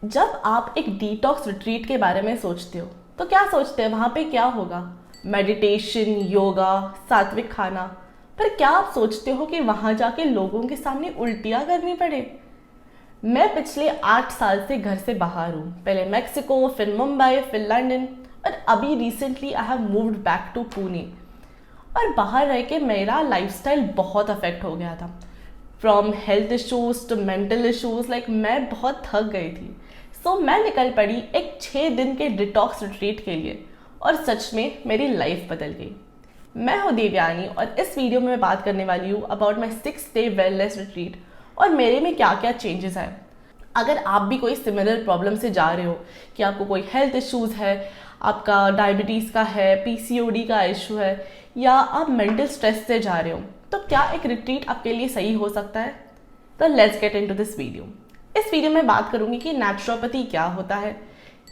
जब आप एक डिटॉक्स रिट्रीट के बारे में सोचते हो तो क्या सोचते हैं वहाँ पे क्या होगा? मेडिटेशन, योगा, सात्विक खाना। पर क्या आप सोचते हो कि वहाँ जाके लोगों के सामने उल्टियाँ करनी पड़े? मैं पिछले 8 साल से घर से बाहर हूँ। पहले मेक्सिको, फिर मुंबई, फिर लंदन और अभी recently I have moved back to Pune. और बाहर रह के मेरा लाइफस्टाइल बहुत अफेक्ट हो गया था। From health issues to mental issues, like मैं बहुत थक गई थी। सो मैं निकल पड़ी एक 6 दिन के डिटॉक्स रिट्रीट के लिए और सच में मेरी लाइफ बदल गई। मैं हूँ देवयानी और इस वीडियो में मैं बात करने वाली हूँ about my 6 day wellness retreat और मेरे में क्या क्या चेंजेस आए। अगर आप भी कोई सिमिलर प्रॉब्लम से जा रहे हो कि आपको कोई हेल्थ इश्यूज़ है, आपका डायबिटीज़ का है, पीसीओडी का इशू है, या आप मेंटल स्ट्रेस से जा रहे हो, तो क्या एक रिट्रीट आपके लिए सही हो सकता है? तो let's get into this video. इस वीडियो में बात करूंगी कि नेचुरोपैथी क्या होता है,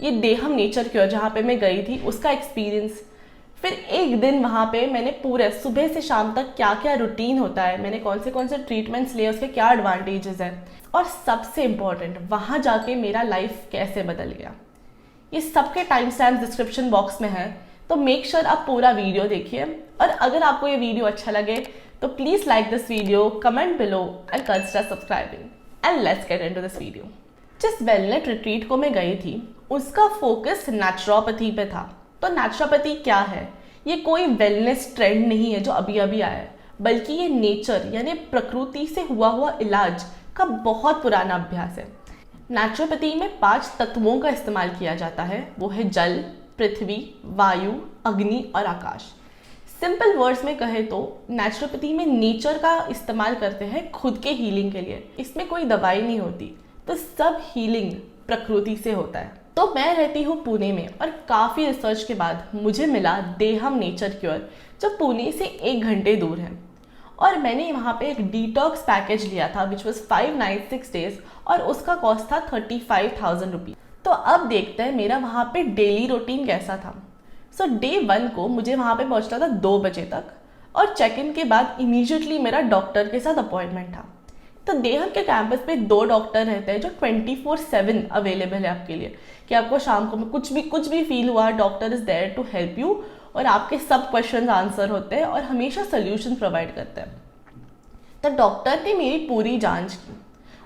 ये देहम नेचर क्योर जहाँ पे मैं गई थी उसका एक्सपीरियंस, फिर एक दिन वहाँ पे मैंने पूरे सुबह से शाम तक क्या क्या रूटीन होता है, मैंने कौन से ट्रीटमेंट्स लिए, उसके क्या एडवांटेजेस हैं, और सबसे इम्पॉर्टेंट वहाँ जाके मेरा लाइफ कैसे बदल गया। ये सबके टाइम स्टैम्प डिस्क्रिप्शन बॉक्स में है, तो मेक श्योर आप पूरा वीडियो देखिए। और अगर आपको ये वीडियो अच्छा लगे तो please like this video, comment below and consider subscribing. And let's get into this video. जिस वेलनेस रिट्रीट को मैं गई थी उसका फोकस नेचुरोपैथी पे था। तो नेचुरोपैथी क्या है? ये कोई वेलनेस ट्रेंड नहीं है जो अभी अभी आया है, बल्कि ये नेचर यानी प्रकृति से हुआ इलाज का बहुत पुराना अभ्यास है। नेचुरोपैथी में 5 तत्वों का इस्तेमाल किया जाता है, वो है जल, पृथ्वी, वायु, अग्नि और आकाश। सिंपल वर्ड्स में कहे तो नेचुरोपैथी में नेचर का इस्तेमाल करते हैं खुद के हीलिंग के लिए। इसमें कोई दवाई नहीं होती, तो सब हीलिंग प्रकृति से होता है। तो मैं रहती हूँ पुणे में और काफ़ी रिसर्च के बाद मुझे मिला देहम नेचर क्योर, जो पुणे से 1 घंटे दूर है। और मैंने वहाँ पे एक डिटॉक्स पैकेज लिया था विच वॉज 5 नाइट 6 डेज और उसका कॉस्ट था 35,000 रुपीज़। तो अब देखते हैं मेरा वहाँ पे डेली रूटीन कैसा था। सो डे 1 को मुझे वहाँ पे पहुँचना था 2 बजे तक और चेक इन के बाद इमीडिएटली मेरा डॉक्टर के साथ अपॉइंटमेंट था। तो देहम के कैंपस पे 2 डॉक्टर रहते हैं जो 24/7 अवेलेबल है आपके लिए, कि आपको शाम को कुछ भी फील हुआ, doctor is there to help you और आपके सब क्वेश्चन आंसर होते हैं और हमेशा सोल्यूशन प्रोवाइड करते हैं। तो डॉक्टर ने मेरी पूरी जांच की।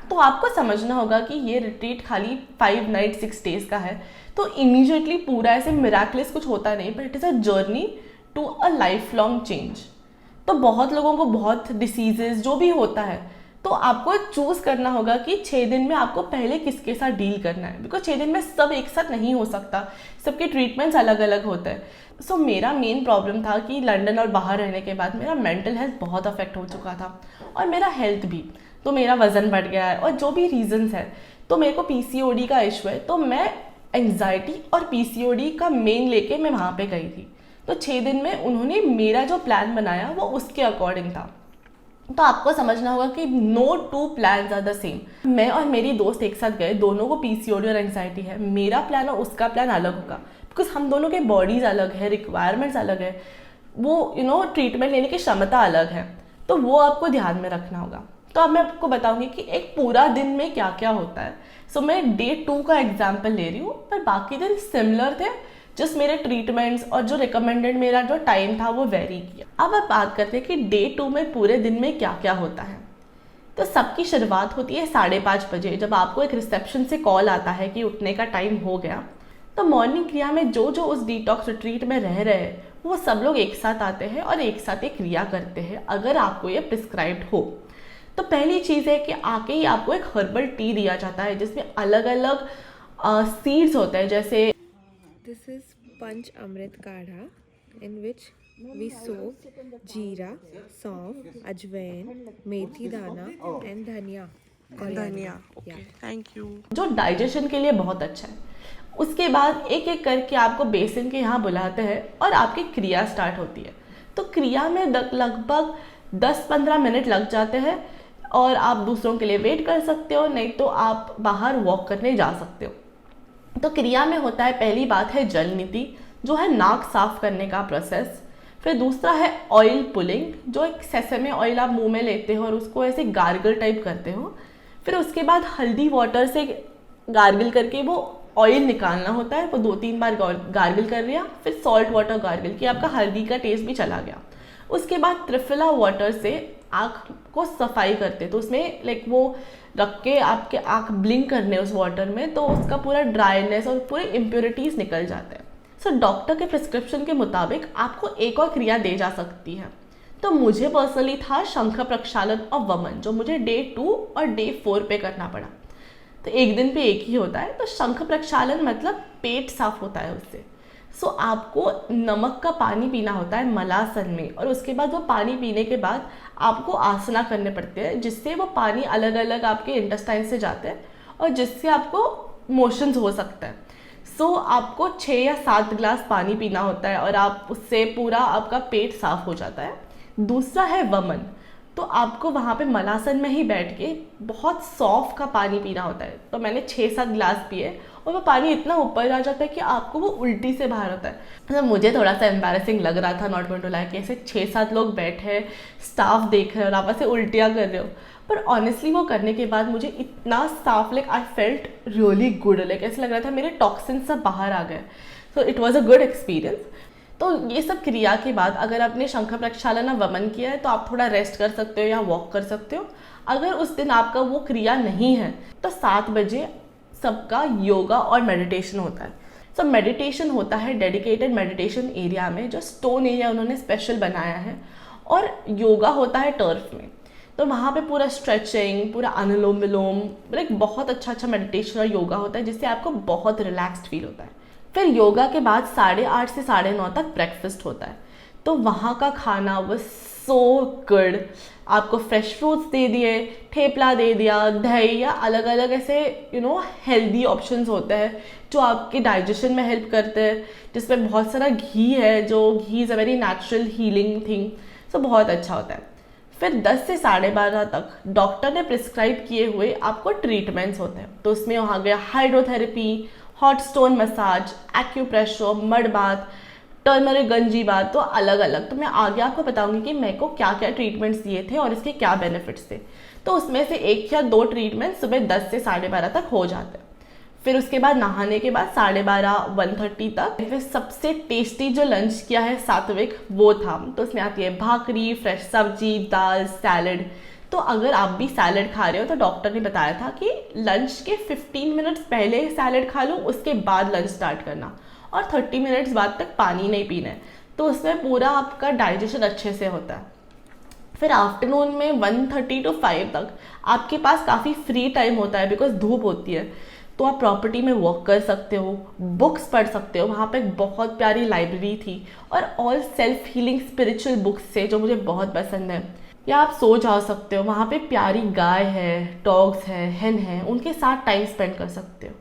तो आपको समझना होगा कि ये रिट्रीट खाली 5 नाइट 6 डेज का है, तो इमीडिएटली पूरा ऐसे मिराकुलस कुछ होता नहीं, but it is a journey to a life long change. तो बहुत लोगों को बहुत डिसीजेज जो भी होता है, तो आपको चूज़ करना होगा कि 6 दिन में आपको पहले किसके साथ डील करना है, बिकॉज 6 दिन में सब एक साथ नहीं हो सकता, सबके ट्रीटमेंट्स अलग अलग होते हैं। सो मेरा मेन प्रॉब्लम था कि लंदन और बाहर रहने के बाद मेरा मेंटल हेल्थ बहुत अफेक्ट हो चुका था और मेरा हेल्थ भी। तो मेरा वज़न बढ़ गया है और जो भी रीजंस है, तो मेरे को पीसीओडी का इशू है, तो मैं एंग्जाइटी और पीसीओडी का मेन लेके मैं वहाँ पे गई थी। तो 6 दिन में उन्होंने मेरा जो प्लान बनाया वो उसके अकॉर्डिंग था। तो आपको समझना होगा कि no 2 plans are the same. मैं और मेरी दोस्त एक साथ गए, दोनों को पीसीओडी और एंग्जाइटी है। मेरा प्लान और उसका प्लान अलग होगा बिकॉज हम दोनों के बॉडीज़ अलग है, रिक्वायरमेंट्स अलग है, वो ट्रीटमेंट लेने की क्षमता अलग है, तो वो आपको ध्यान में रखना होगा। तो अब मैं आपको बताऊंगी कि एक पूरा दिन में क्या क्या होता है। सो मैं डे 2 का एग्जाम्पल ले रही हूँ, पर बाकी दिन सिमिलर थे, जस्ट मेरे ट्रीटमेंट्स और जो रिकमेंडेड मेरा जो टाइम था वो वेरी किया। अब आप बात करते हैं कि डे 2 में पूरे दिन में क्या क्या होता है। तो सबकी शुरुआत होती है 5:30 बजे, जब आपको एक रिसेप्शन से कॉल आता है कि उठने का टाइम हो गया। तो मॉर्निंग क्रिया में जो उस डिटॉक्स रिट्रीट में रह रहे हैं वो सब लोग एक साथ आते हैं और एक साथ एक क्रिया करते हैं, अगर आपको ये प्रिस्क्राइब्ड हो। तो पहली चीज़ है कि आके ही आपको एक हर्बल टी दिया जाता है जिसमें अलग अलग सीड्स होते हैं, जैसे This is Panch Amrit Kadha, in which we soak jeera, saunf, ajwain, methi dana and धनिया. Okay, thank you. जो डाइजेशन के लिए बहुत अच्छा है। उसके बाद एक एक करके आपको बेसिन के यहाँ बुलाते हैं और आपकी क्रिया स्टार्ट होती है। तो क्रिया में लगभग 10-15 मिनट लग जाते हैं और आप दूसरों के लिए वेट कर सकते हो, नहीं तो आप बाहर वॉक करने जा सकते हो। तो क्रिया में होता है, पहली बात है जल नीति, जो है नाक साफ करने का प्रोसेस। फिर दूसरा है ऑयल पुलिंग, जो एक सेसमे ऑयल आप मुंह में लेते हो और उसको ऐसे गार्गल टाइप करते हो। फिर उसके बाद हल्दी वाटर से गार्गिल करके वो ऑयल निकालना होता है, वो 2-3 बार गार्गिल कर लिया, फिर सॉल्ट वाटर गार्गिल किया, आपका हल्दी का टेस्ट भी चला गया। उसके बाद त्रिफला वाटर से आँख को सफाई करते, तो उसमें लाइक वो रख के आपके आँख ब्लिंक करने उस वाटर में, तो उसका पूरा ड्राइनेस और पूरे इम्प्योरिटीज़ निकल जाते हैं। सो डॉक्टर के प्रिस्क्रिप्शन के मुताबिक आपको एक और क्रिया दे जा सकती है। तो मुझे पर्सनली था शंख प्रक्षालन और वमन, जो मुझे डे 2 और डे 4 पे करना पड़ा। तो एक दिन पे एक ही होता है। तो शंख प्रक्षालन मतलब पेट साफ होता है उससे। सो आपको नमक का पानी पीना होता है मलासन में, और उसके बाद वो पानी पीने के बाद आपको आसना करने पड़ते हैं, जिससे वो पानी अलग अलग आपके इंटेस्टाइन से जाते हैं और जिससे आपको मोशंस हो सकता है। सो आपको 6 या 7 ग्लास पानी पीना होता है और आप उससे पूरा आपका पेट साफ हो जाता है। दूसरा है वमन। तो आपको वहाँ पे मलासन में ही बैठ के बहुत सॉफ्ट का पानी पीना होता है। तो मैंने 6-7 ग्लास पिए और वो पानी इतना ऊपर आ जाता है कि आपको वो उल्टी से बाहर होता है। मतलब मुझे थोड़ा सा एम्बैरेसिंग लग रहा था, नॉट गोइंग टू लाई, कि ऐसे 6-7 लोग बैठे, स्टाफ देख रहे हो और आप ऐसे उल्टियाँ कर रहे हो। पर ऑनेस्टली वो करने के बाद मुझे इतना साफ, like I felt really good, like ऐसा लग रहा था मेरे टॉक्सिन सब बाहर आ गए। सो it was a good experience. तो ये सब क्रिया के बाद अगर आपने शंख प्रक्षालन वमन किया है तो आप थोड़ा रेस्ट कर सकते हो या वॉक कर सकते हो। अगर उस दिन आपका वो क्रिया नहीं है तो 7 बजे सबका योगा और मेडिटेशन होता है। सो मेडिटेशन होता है डेडिकेटेड मेडिटेशन एरिया में, जो स्टोन एरिया उन्होंने स्पेशल बनाया है, और योगा होता है टर्फ में। तो वहाँ पे पूरा स्ट्रेचिंग, पूरा अनुलोम विलोम, लाइक बहुत अच्छा मेडिटेशन और योगा होता है, जिससे आपको बहुत रिलैक्स्ड फील होता है। फिर योगा के बाद 8:30 से 9:30 तक ब्रेकफास्ट होता है। तो वहाँ का खाना वो सो गुड। आपको फ्रेश फ्रूट्स दे दिए, ठेपला दे दिया, दही या अलग अलग ऐसे हेल्दी ऑप्शंस होते हैं जो आपके डाइजेशन में हेल्प करते हैं, जिसमें बहुत सारा घी है, जो ghee is a very natural healing thing. So बहुत अच्छा होता है। फिर 10 से 12:30 तक डॉक्टर ने प्रिस्क्राइब किए हुए आपको ट्रीटमेंट्स होते हैं। तो उसमें वहाँ गया hydrotherapy, hot stone massage, acupressure, mud bath, turmeric गंजी बाथ, तो अलग अलग। तो मैं आगे आपको बताऊंगी कि मेरे को क्या क्या ट्रीटमेंट्स दिए थे और इसके क्या बेनिफिट्स थे। तो उसमें से 1 या 2 ट्रीटमेंट सुबह 10 से 12:30 तक हो जाते हैं। फिर उसके बाद नहाने के बाद 12:30-1:30 तक फिर सबसे टेस्टी जो लंच किया है सात्विक वो था। तो उसमें आती है भाकरी, फ्रेश सब्जी, दाल, सैलड। तो अगर आप भी सैलड खा रहे हो तो डॉक्टर ने बताया था कि लंच के 15 मिनट्स पहले सैलड खा लो, उसके बाद लंच स्टार्ट करना, और 30 मिनट्स बाद तक पानी नहीं पीना है। तो उसमें पूरा आपका डाइजेशन अच्छे से होता है। फिर आफ्टरनून में 1:30 to 5 तक आपके पास काफ़ी फ्री टाइम होता है, बिकॉज धूप होती है। तो आप प्रॉपर्टी में वॉक कर सकते हो, बुक्स पढ़ सकते हो। वहाँ पे एक बहुत प्यारी लाइब्रेरी थी और all self healing spiritual books थे जो मुझे बहुत पसंद है। या आप सो जा सकते हो, वहाँ पे प्यारी गाय है, डॉग्स है, हेन है, उनके साथ टाइम स्पेंड कर सकते हो।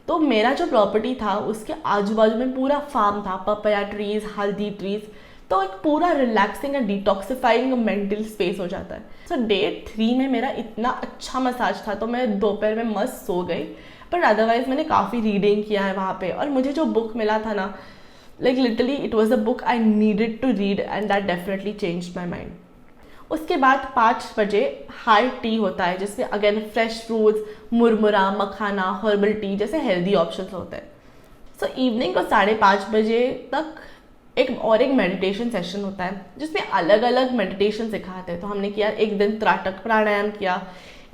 तो मेरा जो प्रॉपर्टी था उसके आजू बाजू में पूरा फार्म था, पपाया ट्रीज, हल्दी ट्रीज। तो एक पूरा relaxing and detoxifying mental space हो जाता है। सो डे 3 में मेरा इतना अच्छा मसाज था तो मैं दोपहर में मस्त सो गई। बट अदरवाइज मैंने काफ़ी रीडिंग किया है वहाँ पे, और मुझे जो बुक मिला था ना, like literally it was a book I needed to read and that definitely changed my mind. उसके बाद 5 बजे हाई टी होता है, जिसमें अगेन फ्रेश फ्रूट्स, मुरमुरा, मखाना, हर्बल टी जैसे हेल्दी ऑप्शंस होते हैं। सो इवनिंग को 5:30 बजे तक एक मेडिटेशन सेशन होता है, जिसमें अलग अलग मेडिटेशन सिखाते हैं। तो हमने किया, एक दिन त्राटक प्राणायाम किया,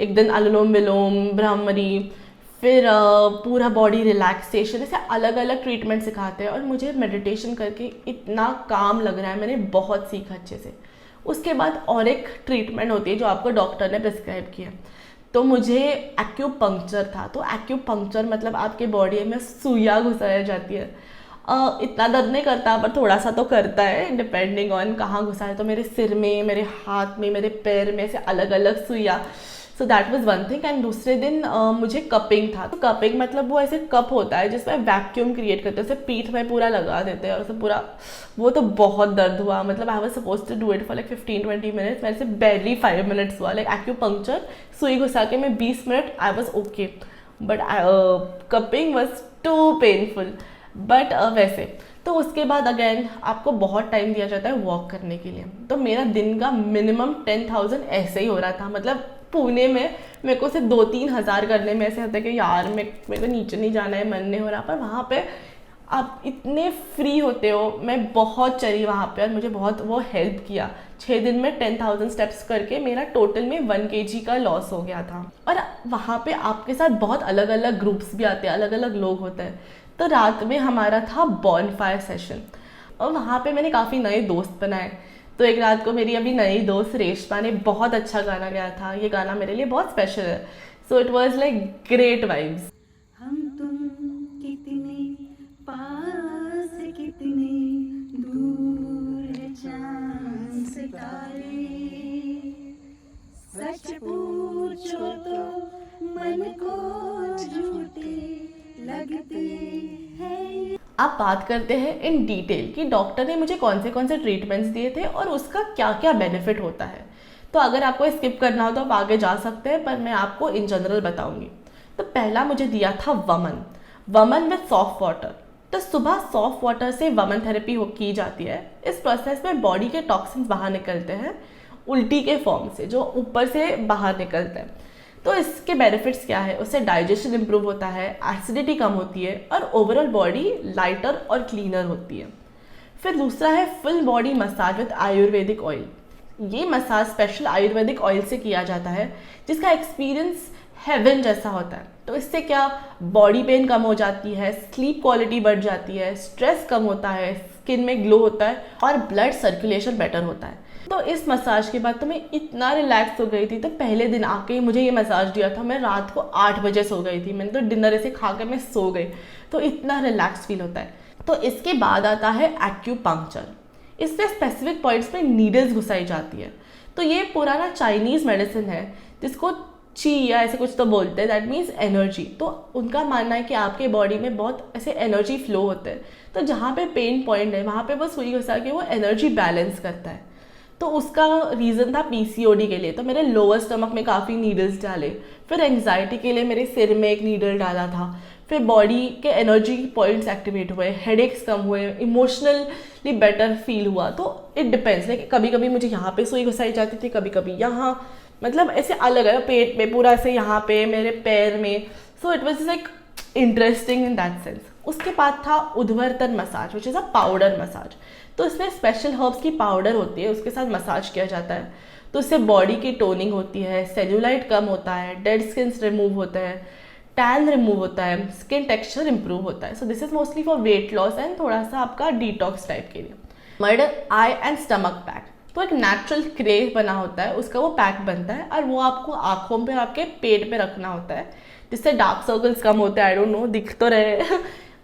एक दिन अनुलोम विलोम, ब्रह्मरी, फिर पूरा बॉडी रिलैक्सेशन, ऐसे अलग अलग ट्रीटमेंट सिखाते हैं। और मुझे मेडिटेशन करके इतना काम लग रहा है, मैंने बहुत सीखा अच्छे से। उसके बाद और एक ट्रीटमेंट होती है जो आपको डॉक्टर ने प्रिस्क्राइब किया। तो मुझे एक्यूपंक्चर था। तो एक्यूपंक्चर मतलब आपके बॉडी में सुइयाँ घुसाई जाती है। इतना दर्द नहीं करता पर थोड़ा सा तो करता है, डिपेंडिंग ऑन कहाँ घुसा है। तो मेरे सिर में, मेरे हाथ में, मेरे पैर में से अलग अलग सुइयाँ। So that was one thing. And दूसरे दिन मुझे कपिंग था। तो कपिंग मतलब वो ऐसे कप होता है जिसमें वैक्यूम क्रिएट करते हैं, उसे पीठ में पूरा लगा देते हैं और उसे पूरा, वो तो बहुत दर्द हुआ। मतलब I was suppose to do it for like 15-20 minutes, मेरे से बैरली 5 मिनट्स हुआ। लाइक एक्यूपंक्चर सुई घुसा के मैं 20 minute I was okay, but cupping was too painful. But वैसे तो उसके बाद अगेन आपको बहुत टाइम दिया जाता है वॉक करने के लिए। तो मेरा दिन का मिनिमम 10,000 ऐसे ही हो रहा था। मतलब पुणे में मेरे को सिर्फ 2-3 हज़ार करने में ऐसे होता है कि यार मेरे को नीचे नहीं जाना है, मन नहीं हो रहा। पर वहाँ पे आप इतने फ्री होते हो। मैं बहुत चली वहाँ पे और मुझे बहुत वो हेल्प किया। 6 दिन में 10,000 स्टेप्स करके मेरा टोटल में 1 kg का लॉस हो गया था। और वहाँ पे आपके साथ बहुत अलग अलग ग्रुप्स भी आते हैं, अलग अलग लोग होते हैं। तो रात में हमारा था बॉनफायर सेशन और वहाँ पे मैंने काफ़ी नए दोस्त बनाए। तो एक रात को मेरी अभी नई दोस्त रेशमा ने बहुत अच्छा गाना गाया था। ये गाना मेरे लिए बहुत स्पेशल है। सो it was like great vibes. हम तुम कितने पास, कितने दूर है चांद सितारे, सच पूछो तो मन को झूठे लगते हैं। आप बात करते हैं इन डिटेल कि डॉक्टर ने मुझे कौन से ट्रीटमेंट्स दिए थे और उसका क्या क्या बेनिफिट होता है। तो अगर आपको स्किप करना हो तो आप आगे जा सकते हैं, पर मैं आपको इन जनरल बताऊंगी। तो पहला मुझे दिया था वमन विद सॉफ्ट वाटर। तो सुबह सॉफ्ट वाटर से वमन थेरेपी की जाती है। इस प्रोसेस में बॉडी के टॉक्सिन्स बाहर निकलते हैं उल्टी के फॉर्म से, जो ऊपर से बाहर निकलते हैं। तो इसके बेनिफिट्स क्या है? उससे डाइजेशन इंप्रूव होता है, एसिडिटी कम होती है और ओवरऑल बॉडी लाइटर और क्लीनर होती है। फिर दूसरा है full body massage with Ayurvedic oil. ये मसाज स्पेशल आयुर्वेदिक ऑयल से किया जाता है, जिसका एक्सपीरियंस हेवन जैसा होता है। तो इससे क्या, बॉडी पेन कम हो जाती है, स्लीप क्वालिटी बढ़ जाती है, स्ट्रेस कम होता है, स्किन में ग्लो होता है और ब्लड सर्कुलेशन बेटर होता है। तो इस मसाज के बाद तो मैं इतना रिलैक्स हो गई थी। तो पहले दिन आके मुझे ये मसाज दिया था, मैं रात को 8 बजे सो गई थी। मैंने तो डिनर ऐसे खा के मैं सो गई। तो इतना रिलैक्स फील होता है। तो इसके बाद आता है एक्यूपंक्चर। इससे स्पेसिफिक पॉइंट्स में नीडल्स घुसाई जाती है। तो ये पुराना चाइनीज़ मेडिसिन है जिसको ची या ऐसे कुछ तो बोलते हैं, दैट मीन्स एनर्जी। तो उनका मानना है कि आपके बॉडी में बहुत ऐसे एनर्जी फ्लो होते हैं। तो जहाँ पे पेन पॉइंट है वहाँ पे वो सुई घुसा के वो एनर्जी बैलेंस करता है। तो उसका रीज़न था पीसीओडी के लिए। तो मेरे लोअर स्टमक में काफ़ी नीडल्स डाले। फिर एंग्जाइटी के लिए मेरे सिर में एक नीडल डाला था। फिर बॉडी के एनर्जी पॉइंट्स एक्टिवेट हुए, हेडेक्स कम हुए, इमोशनली बेटर फील हुआ। तो इट डिपेंड्स, लाइक कभी कभी मुझे यहाँ पे सुई घुसाई जाती थी, कभी कभी यहाँ, मतलब ऐसे अलग है, पेट में पूरा ऐसे, यहाँ पे मेरे पैर में। So it was like interesting in that sense. उसके बाद था Udvartan massage, which is a powder massage. तो इसमें स्पेशल हर्ब्स की पाउडर होती है, उसके साथ मसाज किया जाता है। तो इससे बॉडी की टोनिंग होती है, सेल्यूलाइट कम होता है, डेड स्किन रिमूव होता है, टैन रिमूव होता है, स्किन टेक्सचर इंप्रूव होता है। So this is mostly for weight loss and थोड़ा सा आपका डिटॉक्स टाइप के लिए। Murder I and stomach pack, तो एक नेचुरल क्रे बना होता है, उसका वो पैक बनता है और वो आपको आँखों पे, आपके पेट पे रखना होता है, जिससे डार्क सर्कल्स कम होते हैं, आई डोंट नो, दिख तो रहे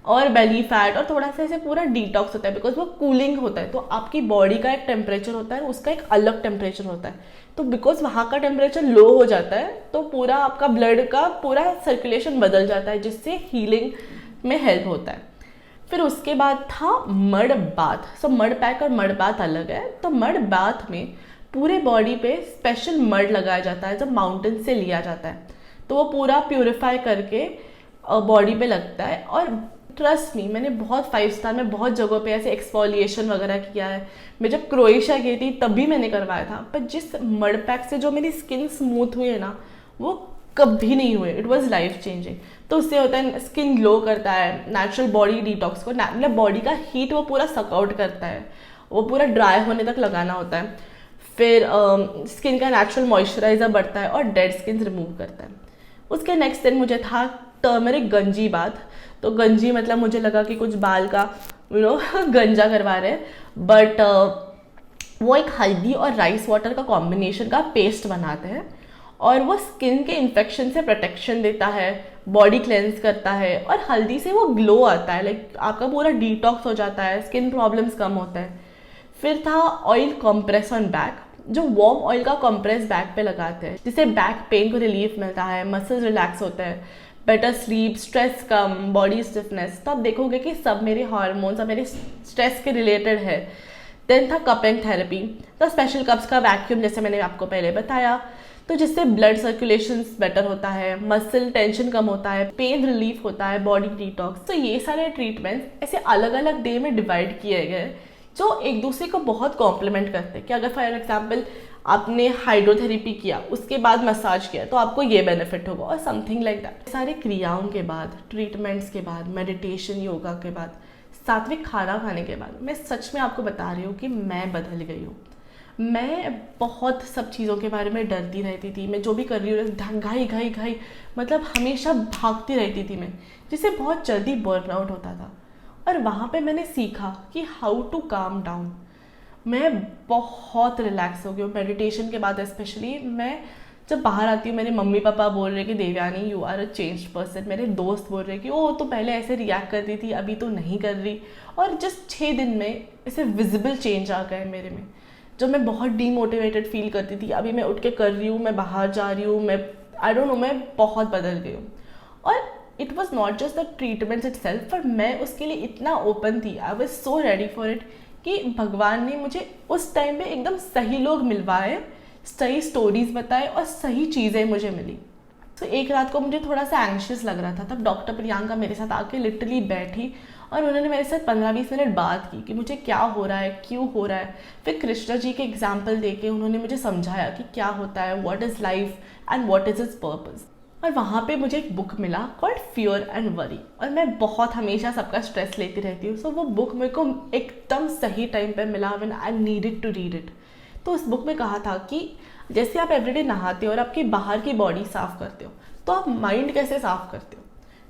और बेली फैट, और थोड़ा सा ऐसे पूरा डिटॉक्स होता है बिकॉज वो कूलिंग होता है। तो आपकी बॉडी का एक टेम्परेचर होता है, उसका एक अलग टेम्परेचर होता है। तो बिकॉज वहाँ का टेम्परेचर लो हो जाता है तो पूरा आपका ब्लड का पूरा सर्कुलेशन बदल जाता है, जिससे हीलिंग में हेल्प होता है। फिर उसके बाद था मड बाथ। सो मड पैक और मड बाथ अलग है। तो मड बाथ में पूरे बॉडी पे स्पेशल मड लगाया जाता है, जब माउंटेन से लिया जाता है। तो वो पूरा प्योरीफाई करके बॉडी पे लगता है। और ट्रस्ट मी, मैंने बहुत 5 स्टार में बहुत जगहों पे ऐसे एक्सफोलिएशन वगैरह किया है। मैं जब क्रोएशिया गई थी तभी मैंने करवाया था, पर जिस मड पैक से जो मेरी स्किन स्मूथ हुई है ना, वो कभी नहीं हुए। It was life changing. तो उससे होता है स्किन ग्लो करता है, नेचुरल बॉडी डिटॉक्स को, मतलब बॉडी का हीट वो पूरा सकआउट करता है, वो पूरा ड्राई होने तक लगाना होता है। फिर स्किन का नेचुरल मॉइस्चराइजर बढ़ता है और डेड स्किन रिमूव करता है। उसके नेक्स्ट दिन मुझे था टर्मरिक गंजी बाथ। तो गंजी मतलब मुझे लगा कि कुछ बाल का गंजा करवा रहे हैं, बट वो एक हल्दी और राइस वाटर का कॉम्बिनेशन का पेस्ट बनाते हैं और वो स्किन के इन्फेक्शन से प्रोटेक्शन देता है, बॉडी क्लेंस करता है और हल्दी से वो ग्लो आता है, लाइक आपका पूरा डिटॉक्स हो जाता है, स्किन प्रॉब्लम्स कम होता है। फिर था ऑयल कॉम्प्रेस ऑन बैक, जो वार्म ऑयल का कॉम्प्रेस बैक पे लगाते हैं, जिससे बैक पेन को रिलीफ मिलता है, मसल्स रिलैक्स होते हैं, बेटर स्लीप, स्ट्रेस कम, बॉडी स्टिफनेस। तो आप देखोगे कि सब मेरे हार्मोन्स और मेरे स्ट्रेस के रिलेटेड है। देन था कपिंग थेरेपी, तो स्पेशल कप्स का वैक्यूम, जैसे मैंने आपको पहले बताया, तो जिससे ब्लड सर्कुलेशन बेटर होता है, मसल टेंशन कम होता है, पेन रिलीफ होता है, बॉडी डिटॉक्स। तो ये सारे ट्रीटमेंट्स ऐसे अलग अलग डे में डिवाइड किए गए जो एक दूसरे को बहुत कॉम्प्लीमेंट करते हैं। कि अगर फॉर एग्जाम्पल आपने हाइड्रोथेरेपी किया, उसके बाद मसाज किया, तो आपको ये बेनिफिट होगा और समथिंग लाइक दैट। सारे क्रियाओं के बाद, ट्रीटमेंट्स के बाद, मेडिटेशन, योगा के बाद, सात्विक खाना खाने के बाद, मैं सच में आपको बता रही हूँ कि मैं बदल गई हूँ। मैं बहुत सब चीज़ों के बारे में डरती रहती थी। मैं जो भी कर रही हूँ घाई मतलब हमेशा भागती रहती थी मैं, जिससे बहुत जल्दी बर्नआउट होता था। और वहाँ पे मैंने सीखा कि हाउ टू काम डाउन। मैं बहुत रिलैक्स हो गई हूँ मेडिटेशन के बाद। स्पेशली मैं जब बाहर आती हूँ, मेरे मम्मी पापा बोल रहे कि Devyani you are a change person. मेरे दोस्त बोल रहे कि ओ तो पहले ऐसे रिएक्ट करती थी, अभी तो नहीं कर रही। और जस्ट 6 दिन में ऐसे विजिबल चेंज आ गए मेरे में। जो मैं बहुत डीमोटिवेटेड फील करती थी, अभी मैं उठ के कर रही हूँ, मैं बाहर जा रही हूँ, मैं आई डोंट नो, मैं बहुत बदल गई हूँ। और it was not just the treatment it self, पर मैं उसके लिए इतना ओपन थी, I was so ready for it, कि भगवान ने मुझे उस टाइम पे एकदम सही लोग मिलवाए, सही स्टोरीज बताए और सही चीज़ें मुझे मिली। तो एक रात को मुझे थोड़ा सा एंग्शियस लग रहा था, तब डॉक्टर प्रियंका मेरे साथ आके लिटरली बैठी और उन्होंने मेरे साथ 15-20 मिनट बात की कि मुझे क्या हो रहा है, क्यों हो रहा है। फिर कृष्णा जी के एग्जाम्पल देके उन्होंने मुझे समझाया कि क्या होता है, what is life and what is it's purpose. और वहाँ पे मुझे एक बुक मिला कॉल्ड फियर एंड वरी। और मैं बहुत हमेशा सबका स्ट्रेस लेती रहती हूँ, सो वो बुक मेरे को एकदम सही टाइम पर मिला when I needed to read it. तो उस बुक में कहा था कि जैसे आप एवरीडे नहाते हो और आपकी बाहर की बॉडी साफ़ करते हो, तो आप माइंड कैसे साफ़ करते हो।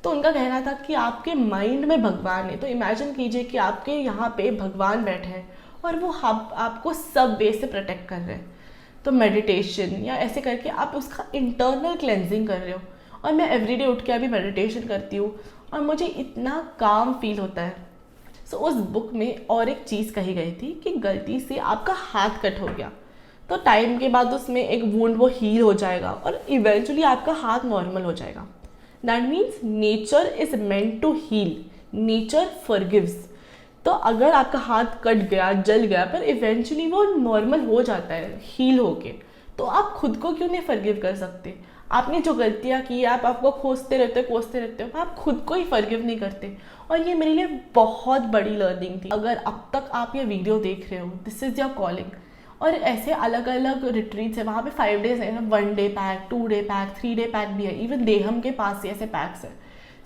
तो उनका कहना था कि आपके माइंड में भगवान है। तो इमेजिन कीजिए कि आपके यहाँ पे भगवान बैठे हैं और वो आपको सब वे से प्रोटेक्ट कर रहे हैं। तो मेडिटेशन या ऐसे करके आप उसका इंटरनल क्लेंजिंग कर रहे हो। और मैं एवरीडे उठ के अभी मेडिटेशन करती हूँ और मुझे इतना काम फील होता है। सो उस बुक में और एक चीज़ कही गई थी कि गलती से आपका हाथ कट हो गया तो टाइम के बाद उसमें एक वुंड वो हील हो जाएगा और इवेंचुअली आपका हाथ नॉर्मल हो जाएगा। That means nature is meant to heal, nature forgives. तो अगर आपका हाथ कट गया, जल गया, पर इवेंचुअली वो नॉर्मल हो जाता है हील होके, तो आप खुद को क्यों नहीं फॉरगिव कर सकते। आपने जो गलतियाँ की, आपको कोसते रहते हो, आप खुद को ही फॉरगिव नहीं करते। और ये मेरे लिए बहुत बड़ी लर्निंग थी। अगर अब तक आप ये वीडियो देख रहे हो, दिस इज़ योर कॉलिंग। और ऐसे अलग अलग रिट्रीट्स है, वहाँ पे 5 डेज है ना, 1 day pack, 2 day pack, 3 day pack भी है। इवन देहम के पास ही ऐसे पैक्स है।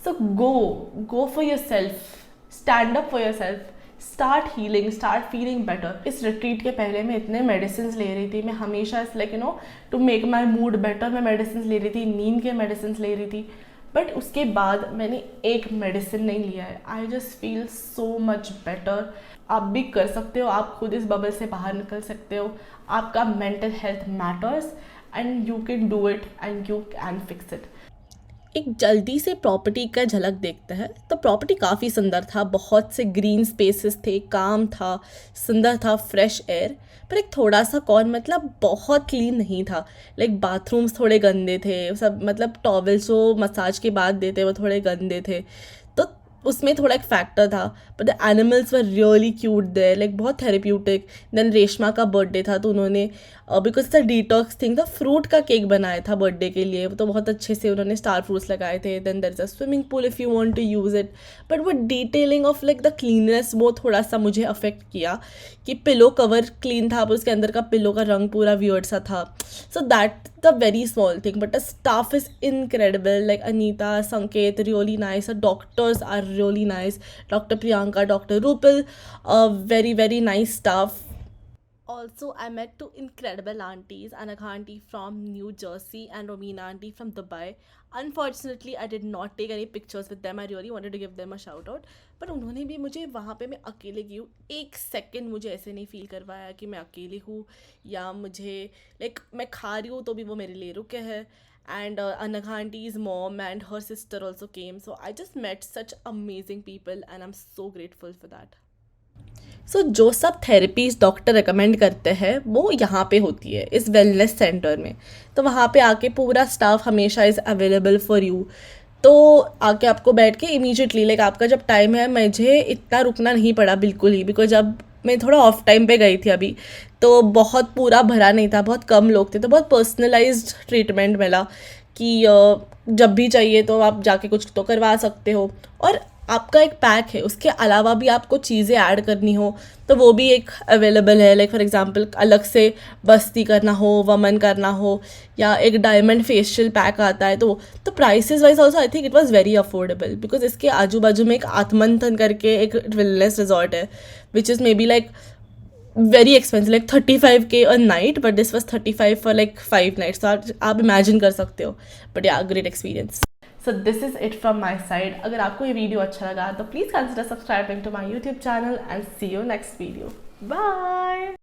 So go for yourself, stand up for yourself, start healing, start feeling better. इस रिट्रीट के पहले मैं इतने मेडिसिन ले रही थी। मैं हमेशा like to make my mood better मैं मेडिसिन ले रही थी, नींद के मेडिसिन ले रही थी। बट उसके बाद मैंने एक मेडिसिन नहीं लिया है। I just feel so much better. आप भी कर सकते हो, आप खुद इस बबल से बाहर निकल सकते हो। आपका mental health matters and you can do it and you can fix it. एक जल्दी से प्रॉपर्टी का झलक देखते हैं तो प्रॉपर्टी काफ़ी सुंदर था, बहुत से ग्रीन स्पेसेस थे, काम था, सुंदर था, फ्रेश एयर। पर एक थोड़ा सा कौन मतलब बहुत क्लीन नहीं था। लाइक बाथरूम्स थोड़े गंदे थे, सब मतलब टॉवल्स जो मसाज के बाद देते वो थोड़े गंदे थे, तो उसमें थोड़ा एक फैक्टर था। But the animals were really cute there, like बहुत थेरेप्यूटिक। देन रेशमा का बर्थडे था तो उन्होंने बिकॉज द डिटॉक्स थिंग था, फ्रूट का केक बनाया था बर्थडे के लिए, तो बहुत अच्छे से उन्होंने स्टार फ्रूट्स लगाए थे। Then there is a swimming pool if you want to use it. But वो detailing of like the cleanness वो थोड़ा सा मुझे अफेक्ट किया कि पिलो कवर क्लीन था पर उसके अंदर का पिलो का रंग पूरा वियर्ड सा था। So that the very small thing, but the staff is incredible. Like Anita, Sanket, really nice. Doctors are really nice. Dr. Priyanka, Dr. Rupal, very nice staff. Also, I met 2 incredible aunties, Anagha auntie from New Jersey and Romina auntie from Dubai. Unfortunately, I did not take any pictures with them. I really wanted to give them a shout out. पर उन्होंने भी मुझे वहाँ पे मैं अकेले की हूँ, एक सेकंड मुझे ऐसे नहीं फील करवाया कि मैं अकेली हूँ या मुझे लाइक मैं खा रही हूँ तो भी वो मेरे लिए रुके हैं. And Anagha auntie's mom and her sister also came. So I just met such amazing people and I'm so grateful for that. So जो सब थेरेपीज डॉक्टर रिकमेंड करते हैं वो यहाँ पे होती है इस वेलनेस सेंटर में. तो वहाँ पे आके पूरा स्टाफ हमेशा इज़ अवेलेबल फॉर यू. तो आके आपको बैठ के इमीडिएटली लाइक आपका जब टाइम है, मुझे इतना रुकना नहीं पड़ा बिल्कुल ही, बिकॉज अब मैं थोड़ा ऑफ टाइम पे गई थी अभी, तो बहुत पूरा भरा नहीं था, बहुत कम लोग थे, तो बहुत पर्सनलाइज्ड ट्रीटमेंट मिला कि जब भी चाहिए तो आप जाके कुछ तो करवा सकते हो, और आपका एक पैक है, उसके अलावा भी आपको चीज़ें ऐड करनी हो तो वो भी एक अवेलेबल है। लाइक फॉर एग्जांपल अलग से बस्ती करना हो, वमन करना हो, या एक डायमंड फेशियल पैक आता है, तो prices wise also I think it was very affordable, because इसके आजू बाजू में एक आत्मंथन करके एक वेलनेस रिजॉर्ट है which is may be like very expensive, like 35K a night, but this was 35 for like 5 nights, so आप imagine कर सकते हो. But yeah, great experience. So this is it from my side. अगर आपको ये video अच्छा लगा तो please consider subscribing to my YouTube channel and see you next video. Bye.